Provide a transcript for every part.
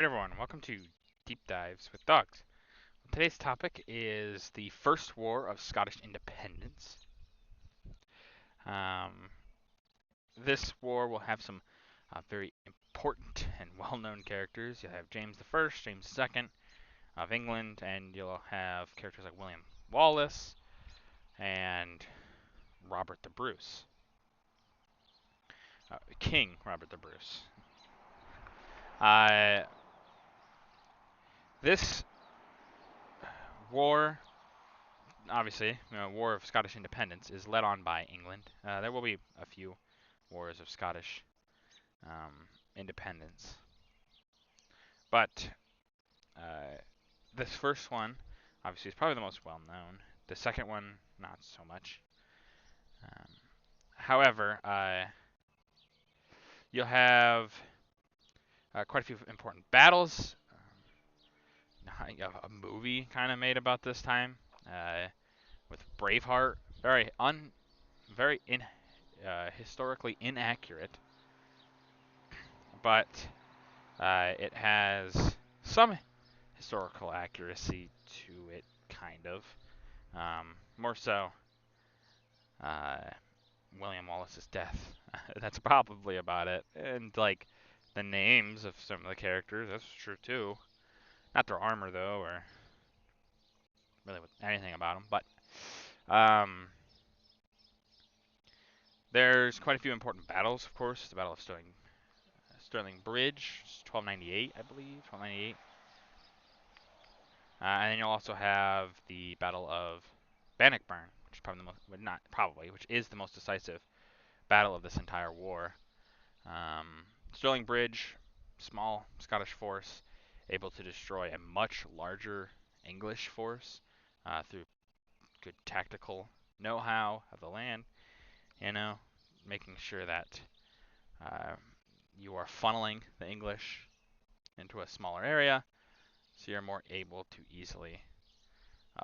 Hey everyone, welcome to Deep Dives with Dogs. Today's topic is the First War of Scottish Independence. Um, this war will have some very important and well-known characters. You'll have James I, James II of England, and you'll have characters like William Wallace and Robert the Bruce. King Robert the Bruce. Uh, this war obviously, War of Scottish Independence is led on by England. There will be a few wars of Scottish independence, but this first one, obviously, is probably the most well known. The second one, not so much. Um, however, you'll have quite a few important battles. A movie kind of made about this time with Braveheart, very historically inaccurate, but it has some historical accuracy to it, kind of. More so, uh, William Wallace's death. That's probably about it. And, like, the names of some of the characters, that's true too. Not their armor, though, or really anything about them. But there's quite a few important battles, of course. The Battle of Stirling Bridge, 1298, I believe, 1298. And then you'll also have the Battle of Bannockburn, which is probably the most, well, not probably, which is the most decisive battle of this entire war. Stirling Bridge, small Scottish force, able to destroy a much larger English force through good tactical know-how of the land. You know, making sure that uh, you are funneling the English into a smaller area, so you're more able to easily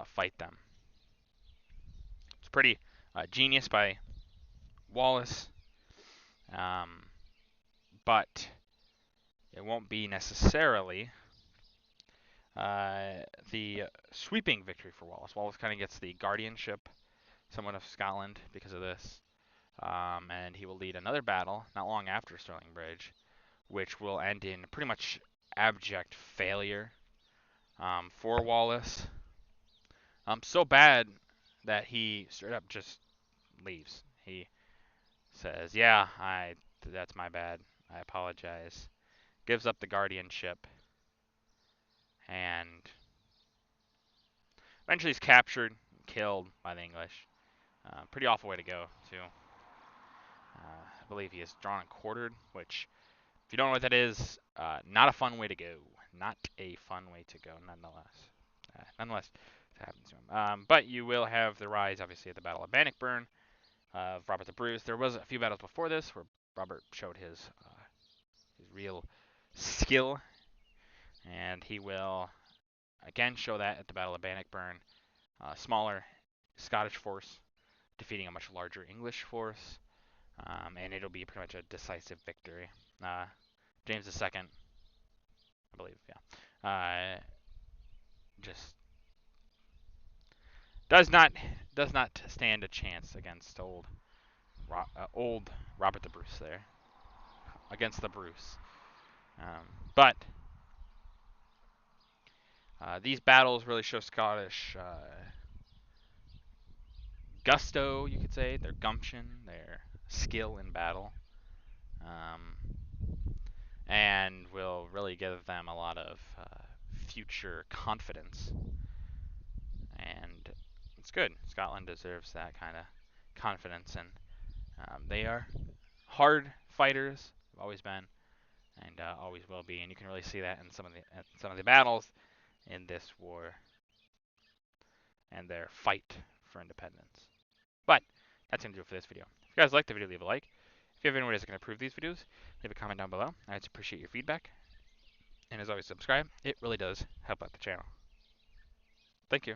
fight them. It's pretty genius by Wallace, um, but it won't be necessarily the sweeping victory for Wallace. Wallace kind of gets the guardianship somewhat of Scotland because of this, and he will lead another battle not long after Stirling Bridge, which will end in pretty much abject failure for Wallace. So bad that he straight up just leaves. He says, "Yeah, that's my bad. I apologize." Gives up the guardianship, and eventually he's captured, killed by the English. Pretty awful way to go, too. I believe he is drawn and quartered, which, if you don't know what that is, not a fun way to go. Not a fun way to go, nonetheless. Nonetheless, it happens to him. But you will have the rise, obviously, at the Battle of Bannockburn of Robert the Bruce. There was a few battles before this where Robert showed his real skill, and he will again show that at the Battle of Bannockburn. Smaller Scottish force defeating a much larger English force, and it'll be pretty much a decisive victory. James II, I believe, yeah, just does not stand a chance against old Robert the Bruce there, against the Bruce. But these battles really show Scottish gusto, you could say, their gumption, their skill in battle, um, and will really give them a lot of future confidence. And it's good. Scotland deserves that kind of confidence, and they are hard fighters. Have always been, and always will be. And you can really see that in some of the battles in this war and their fight for independence. But that's going to do it for this video. If you guys liked the video, leave a like. If you have any ways that can improve these videos, leave a comment down below. I'd appreciate your feedback. And as always, subscribe. It really does help out the channel. Thank you.